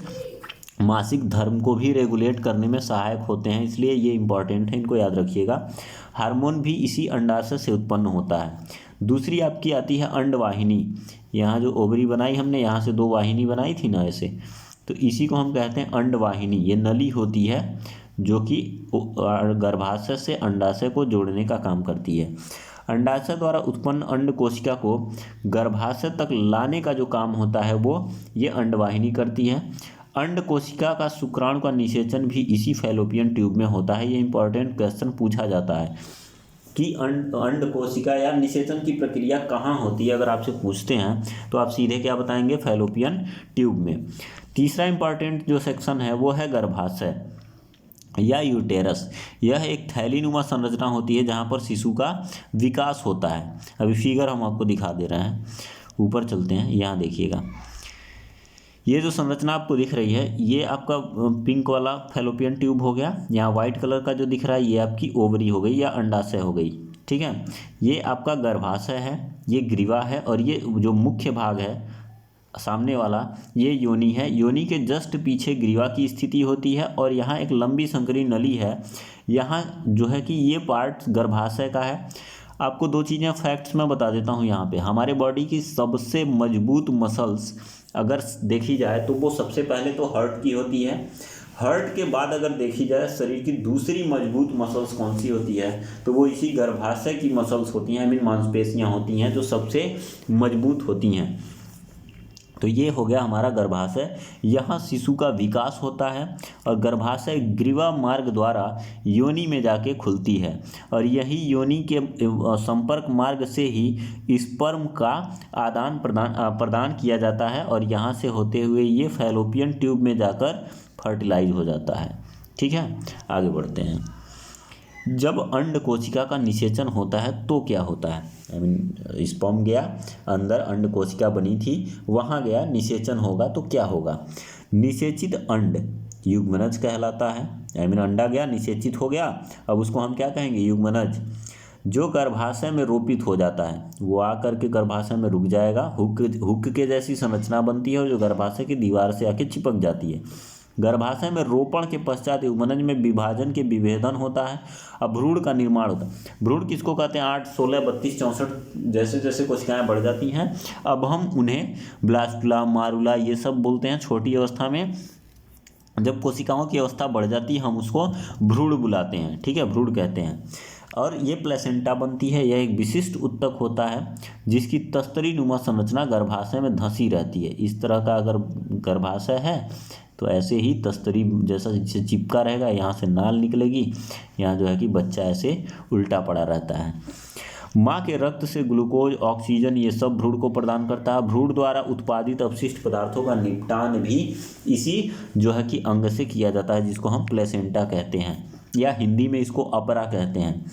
मासिक धर्म को भी रेगुलेट करने में सहायक होते हैं, इसलिए ये इंपॉर्टेंट है, इनको याद रखिएगा। हार्मोन भी इसी अंडाशय से उत्पन्न होता है। दूसरी आपकी आती है अंडवाहिनी। यहाँ जो ओवरी बनाई हमने, यहाँ से दो वाहिनी बनाई थी ना ऐसे, तो इसी को हम कहते हैं अंडवाहिनी। ये नली होती है जो कि गर्भाशय से अंडाशय को जोड़ने का काम करती है। अंडाशय द्वारा उत्पन्न अंड कोशिका को गर्भाशय तक लाने का जो काम होता है वो ये अंडवाहिनी करती है। अंड कोशिका का शुक्राणु का निषेचन भी इसी फैलोपियन ट्यूब में होता है। ये इंपॉर्टेंट क्वेश्चन पूछा जाता है कि अंड कोशिका या निषेचन की प्रक्रिया कहाँ होती है, अगर आपसे पूछते हैं तो आप सीधे क्या बताएंगे, फैलोपियन ट्यूब में। तीसरा इंपॉर्टेंट जो सेक्शन है वो है गर्भाशय या यूटेरस। यह एक थैलीनुमा संरचना होती है जहाँ पर शिशु का विकास होता है। अभी फिगर हम आपको दिखा दे रहे हैं, ऊपर चलते हैं, यहाँ देखिएगा। ये जो संरचना आपको दिख रही है ये आपका पिंक वाला फैलोपियन ट्यूब हो गया। यहाँ वाइट कलर का जो दिख रहा है ये आपकी ओवरी हो गई या अंडाशय हो गई, ठीक है। ये आपका गर्भाशय है, ये ग्रीवा है, और ये जो मुख्य भाग है सामने वाला ये योनि है। योनि के जस्ट पीछे ग्रीवा की स्थिति होती है और यहाँ एक लंबी संकरी नली है। यहाँ जो है कि ये पार्ट गर्भाशय का है। आपको दो चीज़ें फैक्ट्स में बता देता हूँ यहाँ पे। हमारे बॉडी की सबसे मजबूत मसल्स अगर देखी जाए तो वो सबसे पहले तो हार्ट की होती है। हार्ट के बाद अगर देखी जाए शरीर की दूसरी मजबूत मसल्स कौन सी होती है तो वो इसी गर्भाशय की मसल्स होती हैं, आई मीन मांसपेशियाँ होती हैं जो सबसे मजबूत होती हैं। तो ये हो गया हमारा गर्भाशय। यहाँ शिशु का विकास होता है और गर्भाशय ग्रीवा मार्ग द्वारा योनि में जाके खुलती है और यही योनि के संपर्क मार्ग से ही स्पर्म का आदान प्रदान किया जाता है और यहाँ से होते हुए ये फैलोपियन ट्यूब में जाकर फर्टिलाइज हो जाता है। ठीक है, आगे बढ़ते हैं। जब अंड कोशिका का निषेचन होता है तो क्या होता है, आई मीन स्पर्म गया अंदर, अंड कोशिका बनी थी, वहाँ गया, निषेचन होगा तो क्या होगा। निषेचित अंड युग्मनज कहलाता है, आई मीन अंडा गया निषेचित हो गया, अब उसको हम क्या कहेंगे, युग्मनज। जो गर्भाशय में रोपित हो जाता है वो आकर के गर्भाशय में रुक जाएगा, हुक के जैसी संरचना बनती है और जो गर्भाशय की दीवार से आके चिपक जाती है। गर्भाशय में रोपण के पश्चात युग्मनज में विभाजन के विभेदन होता है, अब भ्रूण का निर्माण होता है। भ्रूण किसको कहते हैं, 8, 16, 32, 64 जैसे जैसे कोशिकाएं बढ़ जाती हैं अब हम उन्हें ब्लास्टुला, मारुला ये सब बोलते हैं। छोटी अवस्था में जब कोशिकाओं की अवस्था बढ़ जाती है हम उसको भ्रूण बुलाते हैं, ठीक है, भ्रूण कहते हैं। और ये प्लेसेंटा बनती है, यह एक विशिष्ट ऊतक होता है जिसकी तस्तरी नुमा संरचना गर्भाशय में धंसी रहती है। इस तरह का अगर गर्भाशय है तो ऐसे ही तस्तरी जैसा चिपका रहेगा, यहाँ से नाल निकलेगी, यहाँ जो है कि बच्चा ऐसे उल्टा पड़ा रहता है। माँ के रक्त से ग्लूकोज, ऑक्सीजन ये सब भ्रूण को प्रदान करता है। भ्रूण द्वारा उत्पादित अपशिष्ट पदार्थों का निपटान भी इसी जो है कि अंग से किया जाता है जिसको हम प्लेसेंटा कहते हैं या हिंदी में इसको अपरा कहते हैं।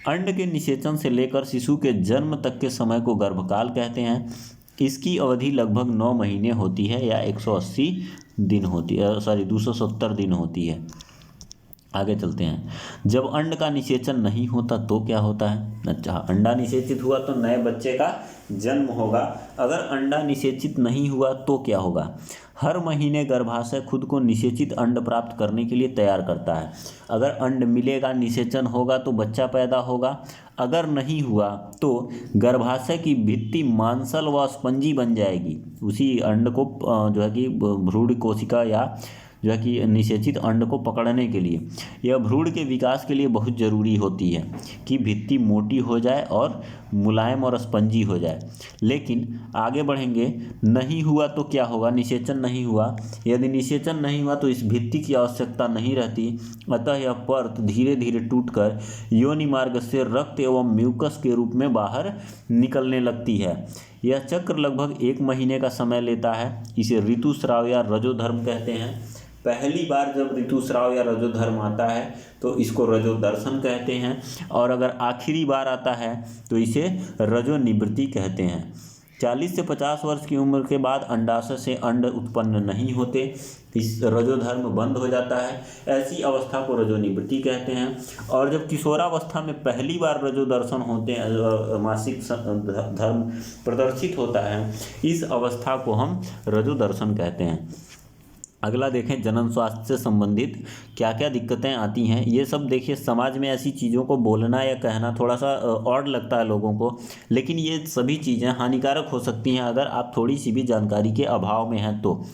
अंड के निषेचन से लेकर शिशु के जन्म तक के समय को गर्भकाल कहते हैं। इसकी अवधि लगभग 9 महीने होती है या 180 दिन होती है, 270 दिन होती है। आगे चलते हैं। जब अंड का निषेचन नहीं होता तो क्या होता है। अच्छा, अंडा निषेचित हुआ तो नए बच्चे का जन्म होगा। अगर अंडा निषेचित नहीं हुआ तो क्या होगा। हर महीने गर्भाशय खुद को निषेचित अंड प्राप्त करने के लिए तैयार करता है। अगर अंड मिलेगा, निषेचन होगा तो बच्चा पैदा होगा। अगर नहीं हुआ तो गर्भाशय की भित्ति मांसल व स्पंजी बन जाएगी उसी अंड को जो है कि भ्रूण कोशिका या जो है कि निषेचित अंड को पकड़ने के लिए। यह भ्रूण के विकास के लिए बहुत ज़रूरी होती है कि भित्ति मोटी हो जाए और मुलायम और स्पंजी हो जाए। लेकिन आगे बढ़ेंगे, नहीं हुआ तो क्या होगा, निषेचन नहीं हुआ। यदि निषेचन नहीं हुआ तो इस भित्ति की आवश्यकता नहीं रहती, अतः यह परत धीरे धीरे टूटकर योनि मार्ग से रक्त एवं म्यूकस के रूप में बाहर निकलने लगती है। यह चक्र लगभग 1 महीने का समय लेता है। इसे ऋतुस्राव या रजोधर्म कहते हैं। पहली बार जब ऋतुस्राव या रजोधर्म आता है तो इसको रजोदर्शन कहते हैं, और अगर आखिरी बार आता है तो इसे रजोनिवृत्ति कहते हैं। 40 से 50 वर्ष की उम्र के बाद अंडाशय से अंड उत्पन्न नहीं होते, इस रजोधर्म बंद हो जाता है, ऐसी अवस्था को रजोनिवृत्ति कहते हैं। और जब किशोरावस्था में पहली बार रजोदर्शन होते हैं, मासिक धर्म प्रदर्शित होता है, इस अवस्था को हम रजोदर्शन कहते हैं। अगला देखें, जनन स्वास्थ्य से संबंधित क्या क्या दिक्कतें आती हैं। ये सब देखिए, समाज में ऐसी चीज़ों को बोलना या कहना थोड़ा सा ऑड लगता है लोगों को, लेकिन ये सभी चीज़ें हानिकारक हो सकती हैं अगर आप थोड़ी सी भी जानकारी के अभाव में हैं तो।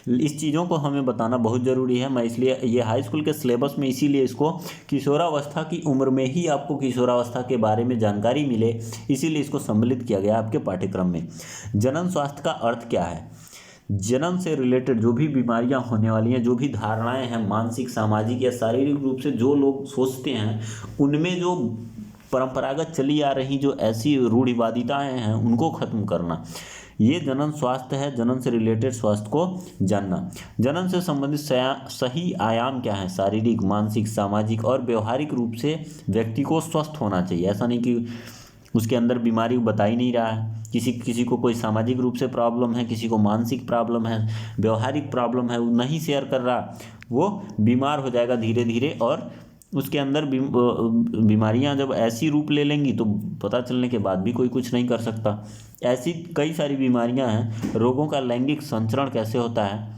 इस चीज़ों को हमें बताना बहुत ज़रूरी है। मैं इसलिए ये हाई स्कूल के सिलेबस में इसीलिए इसको किशोरावस्था की उम्र में ही आपको किशोरावस्था के बारे में जानकारी मिले, इसीलिए इसको सम्मिलित किया गया आपके पाठ्यक्रम में। जनन स्वास्थ्य का अर्थ क्या है? जन्म से रिलेटेड जो भी बीमारियां होने वाली हैं, जो भी धारणाएं हैं, मानसिक, सामाजिक या शारीरिक रूप से जो लोग सोचते हैं, उनमें जो परंपरागत चली आ रही जो ऐसी रूढ़िवादिताएं हैं, उनको ख़त्म करना, ये जनन स्वास्थ्य है। जनन से रिलेटेड स्वास्थ्य को जानना। जनन से संबंधित सही आयाम क्या है? शारीरिक, मानसिक, सामाजिक और व्यवहारिक रूप से व्यक्ति को स्वस्थ होना चाहिए। ऐसा नहीं कि उसके अंदर बीमारी बता ही नहीं रहा है, किसी को कोई सामाजिक रूप से प्रॉब्लम है, किसी को मानसिक प्रॉब्लम है, व्यवहारिक प्रॉब्लम है, वो नहीं शेयर कर रहा, वो बीमार हो जाएगा धीरे धीरे, और उसके अंदर बीमारियां जब ऐसी रूप ले लेंगी तो पता चलने के बाद भी कोई कुछ नहीं कर सकता। ऐसी कई सारी बीमारियां हैं। रोगों का लैंगिक संचरण कैसे होता है?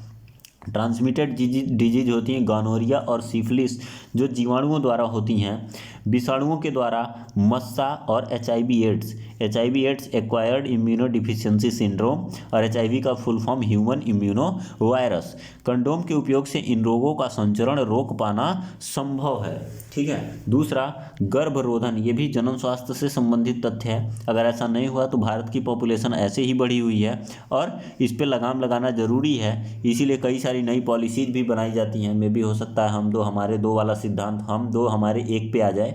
ट्रांसमिटेड डिजीज होती हैं गोनोरिया और सिफिलिस, जो जीवाणुओं द्वारा होती हैं। विषाणुओं के द्वारा मस्सा और HIV ads acquired immuno deficiency syndrome, और HIV का full form human immuno virus. Condom के उपयोग से इन रोगों का संचरण रोक पाना संभव है। ठीक है। दूसरा, गर्भरोधन, ये भी जनन स्वास्थ्य से संबंधित तथ्य है। अगर ऐसा नहीं हुआ तो भारत की पॉपुलेशन ऐसे ही बढ़ी हुई है, और इस पे लगाम लगाना जरूरी है। इसीलिए कई सारी नई पॉलिसीज भी बनाई जाती हैं। मे भी हो सकता है हम दो हमारे दो वाला सिद्धांत हम दो हमारे एक पे आ जाए।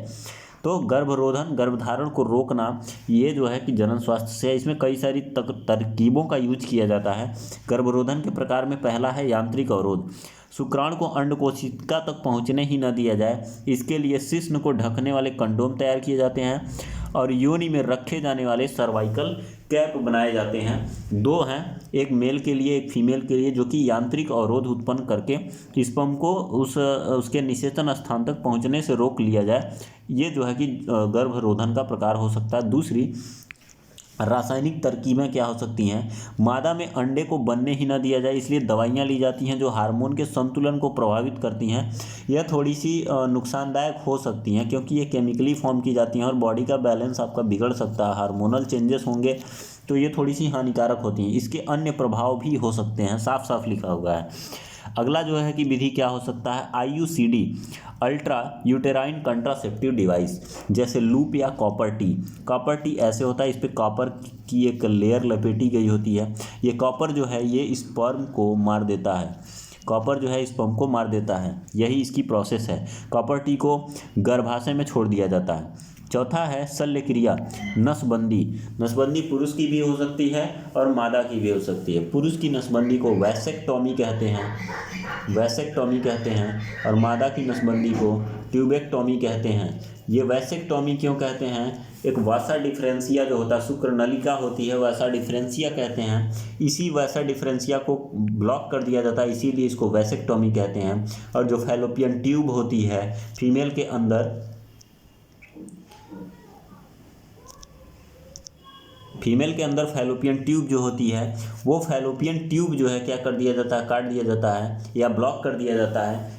तो गर्भरोधन, गर्भधारण को रोकना, ये जो है कि जनन स्वास्थ्य से, इसमें कई सारी तरकीबों का यूज किया जाता है। गर्भरोधन के प्रकार में पहला है यांत्रिक अवरोध। शुक्राणु को अंड कोशिका तक पहुंचने ही न दिया जाए, इसके लिए शिश्न को ढकने वाले कंडोम तैयार किए जाते हैं, और योनि में रखे जाने वाले सर्वाइकल कैप बनाए जाते हैं। दो हैं, एक मेल के लिए एक फीमेल के लिए, जो कि यांत्रिक अवरोध उत्पन्न करके स्पर्म को उसके निषेचन स्थान तक पहुंचने से रोक लिया जाए। ये जो है कि गर्भरोधन का प्रकार हो सकता है। दूसरी, रासायनिक तरकीबें क्या हो सकती हैं? मादा में अंडे को बनने ही ना दिया जाए, इसलिए दवाइयाँ ली जाती हैं जो हार्मोन के संतुलन को प्रभावित करती हैं। यह थोड़ी सी नुकसानदायक हो सकती हैं, क्योंकि ये केमिकली फॉर्म की जाती हैं और बॉडी का बैलेंस आपका बिगड़ सकता है, हार्मोनल चेंजेस होंगे, तो ये थोड़ी सी हानिकारक होती हैं। इसके अन्य प्रभाव भी हो सकते हैं, साफ साफ लिखा हुआ है। अगला जो है कि विधि क्या हो सकता है? IUCD, ultra uterine contraceptive device, जैसे लूप या कॉपर टी। कॉपर टी ऐसे होता है, इस पर कॉपर की एक लेयर लपेटी गई होती है। ये कॉपर जो है ये स्पर्म को मार देता है, कॉपर जो है स्पर्म को मार देता है, यही इसकी प्रोसेस है। कॉपर टी को गर्भाशय में छोड़ दिया जाता है। चौथा है शल्य क्रिया, नसबंदी। नसबंदी पुरुष की भी हो सकती है और मादा की भी हो सकती है। पुरुष की नसबंदी को वैसेक्टॉमी कहते हैं, और मादा की नसबंदी को ट्यूबेक्टॉमी कहते हैं। ये वैसेक्टॉमी क्यों कहते हैं? एक वासा डिफरेंसिया जो होता है, शुक्र नलिका होती है, वासा डिफरेंसिया कहते हैं। इसी वासा डिफरेंसिया को ब्लॉक कर दिया जाता है, इसीलिए इसको वैसेक्टॉमी कहते हैं। और जो फैलोपियन ट्यूब होती है फीमेल के अंदर, फैलोपियन ट्यूब जो होती है, वो फैलोपियन ट्यूब जो है क्या कर दिया जाता है? काट दिया जाता है या ब्लॉक कर दिया जाता है।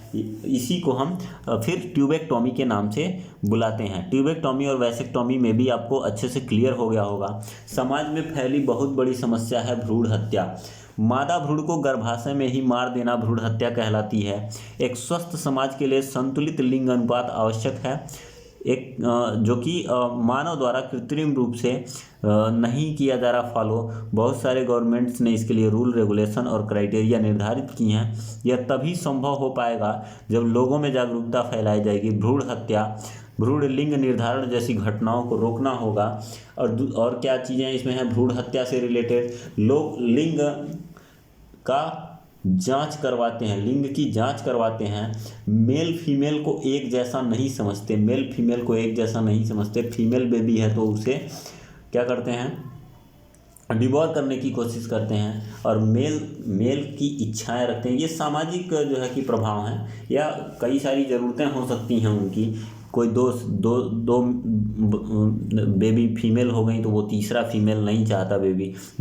इसी को हम फिर ट्यूबेक्टॉमी के नाम से बुलाते हैं। ट्यूबेक्टॉमी और वैसेक्टॉमी में भी आपको अच्छे से क्लियर हो गया होगा। समाज में फैली बहुत बड़ी समस्या है भ्रूण हत्या। मादा भ्रूण को गर्भाशय में ही मार देना भ्रूण हत्या कहलाती है। एक स्वस्थ समाज के लिए संतुलित लिंग अनुपात आवश्यक है, एक जो कि मानव द्वारा कृत्रिम रूप से नहीं किया जा रहा फॉलो। बहुत सारे गवर्नमेंट्स ने इसके लिए रूल, रेगुलेशन और क्राइटेरिया निर्धारित किए हैं। यह तभी संभव हो पाएगा जब लोगों में जागरूकता फैलाई जाएगी। भ्रूण हत्या, भ्रूण लिंग निर्धारण जैसी घटनाओं को रोकना होगा। और क्या चीज़ें इसमें हैं भ्रूण हत्या से रिलेटेड? लोग लिंग का जांच करवाते हैं, लिंग की जांच करवाते हैं, मेल फीमेल को एक जैसा नहीं समझते, मेल फीमेल को एक जैसा नहीं समझते, फीमेल बेबी है तो उसे क्या करते हैं, डिवोर्स करने की कोशिश करते हैं, और मेल की इच्छाएं रखते हैं। ये सामाजिक जो है कि प्रभाव हैं, या कई सारी ज़रूरतें हो सकती हैं उनकी। कोई दो बेबी फीमेल हो गई तो वो तीसरा फीमेल नहीं चाहता,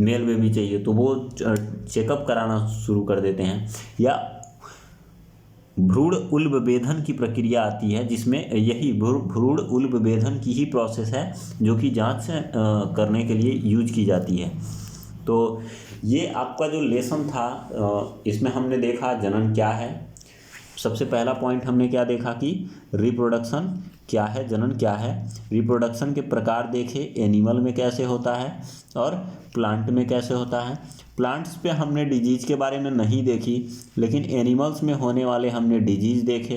मेल बेबी चाहिए, तो वो चेकअप कराना शुरू कर देते हैं। या भ्रूण उल्ब भेदन की प्रक्रिया आती है, जिसमें यही भ्रूण उल्ब भेदन की ही प्रोसेस है जो कि जांच करने के लिए यूज की जाती है। तो ये आपका जो लेसन था, इसमें हमने देखा जनन क्या है। सबसे पहला पॉइंट हमने क्या देखा कि रिप्रोडक्शन क्या है, जनन क्या है। रिप्रोडक्शन के प्रकार देखे, एनिमल में कैसे होता है और प्लांट में कैसे होता है। प्लांट्स पे हमने डिजीज़ के बारे में नहीं देखी, लेकिन एनिमल्स में होने वाले हमने डिजीज़ देखे।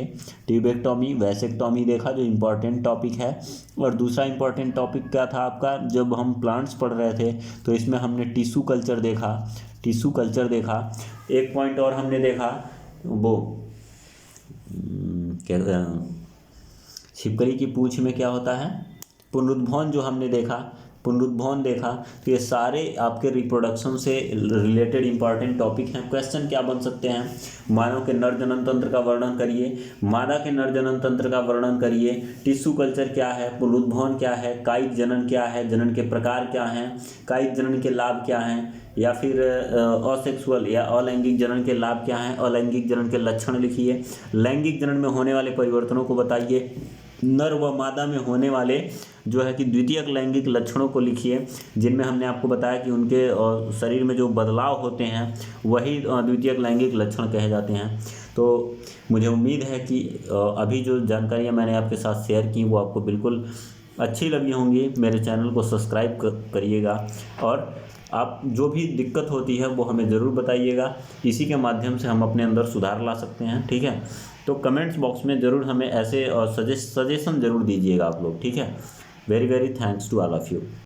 ट्यूबेक्टोमी, वैसेक्टोमी देखा, जो इम्पॉर्टेंट टॉपिक है। और दूसरा इम्पॉर्टेंट टॉपिक क्या था आपका, जब हम प्लांट्स पढ़ रहे थे तो इसमें हमने टिश्यू कल्चर देखा। एक पॉइंट और हमने देखा, वो क्या, छिपकली की पूंछ में क्या होता है, पुनरुत्थान जो हमने देखा, पुनरुत्थान देखा। तो ये सारे आपके रिप्रोडक्शन से रिलेटेड इंपॉर्टेंट टॉपिक हैं। क्वेश्चन क्या बन सकते हैं, मानव के नर जनन तंत्र का वर्णन करिए, मादा के नर जनन तंत्र का वर्णन करिए, टिश्यू कल्चर क्या है, पुनरुत्थान क्या है, कायिक जनन क्या है, जनन के प्रकार क्या हैं, कायिक जनन के लाभ क्या हैं, या फिर असेक्सुअल या अलैंगिक जनन के लाभ क्या हैं, अलैंगिक जनन के लक्षण लिखिए, लैंगिक जनन में होने वाले परिवर्तनों को बताइए, नर व मादा में होने वाले जो है कि द्वितीयक लैंगिक लक्षणों को लिखिए, जिनमें हमने आपको बताया कि उनके शरीर में जो बदलाव होते हैं वही द्वितीयक लैंगिक लक्षण कहे जाते हैं। तो मुझे उम्मीद है कि अभी जो जानकारियां मैंने आपके साथ शेयर की वो आपको बिल्कुल अच्छी लगी होंगी। मेरे चैनल को सब्सक्राइब करिएगा, और आप जो भी दिक्कत होती है वो हमें ज़रूर बताइएगा। इसी के माध्यम से हम अपने अंदर सुधार ला सकते हैं, ठीक है। तो कमेंट्स बॉक्स में ज़रूर हमें ऐसे सजेशन ज़रूर दीजिएगा आप लोग, ठीक है। Very very thanks to all of you.